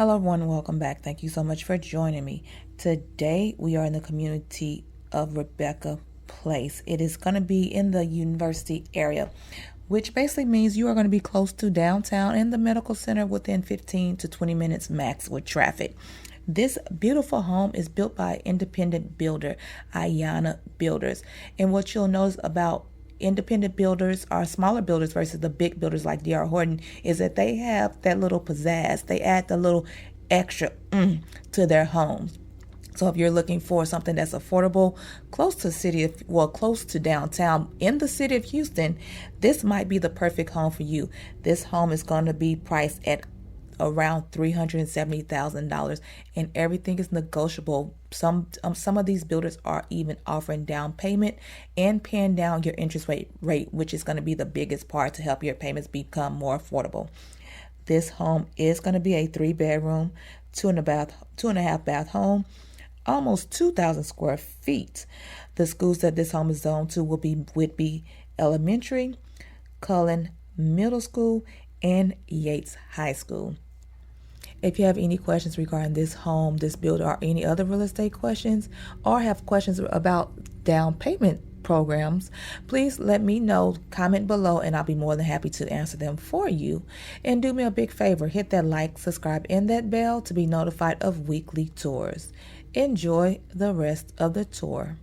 Hello everyone, welcome back. Thank you so much for joining me. Today we are in the community of Rebecca Place. It is going to be in the university area, which basically means you are going to be close to downtown and the medical center within 15 to 20 minutes max with traffic. This beautiful home is built by independent builder, Ayana Builders. And what you'll notice about independent builders or smaller builders versus the big builders like D.R. Horton is that they have that little pizzazz. They add the little extra to their homes. So if you're looking for something that's affordable, close to downtown in the city of Houston, this might be the perfect home for you. This home is going to be priced at around $370,000, and everything is negotiable. Some of these builders are even offering down payment and paying down your interest rate, which is going to be the biggest part to help your payments become more affordable. This home is going to be a 3-bedroom, 2.5 bath home, almost 2,000 square feet. The schools that this home is zoned to would be Elementary, Cullen Middle School, and Yates High School. If you have any questions regarding this home, this builder, or any other real estate questions, or have questions about down payment programs, please let me know. Comment below and I'll be more than happy to answer them for you. And do me a big favor, hit that like, subscribe, and that bell to be notified of weekly tours. Enjoy the rest of the tour.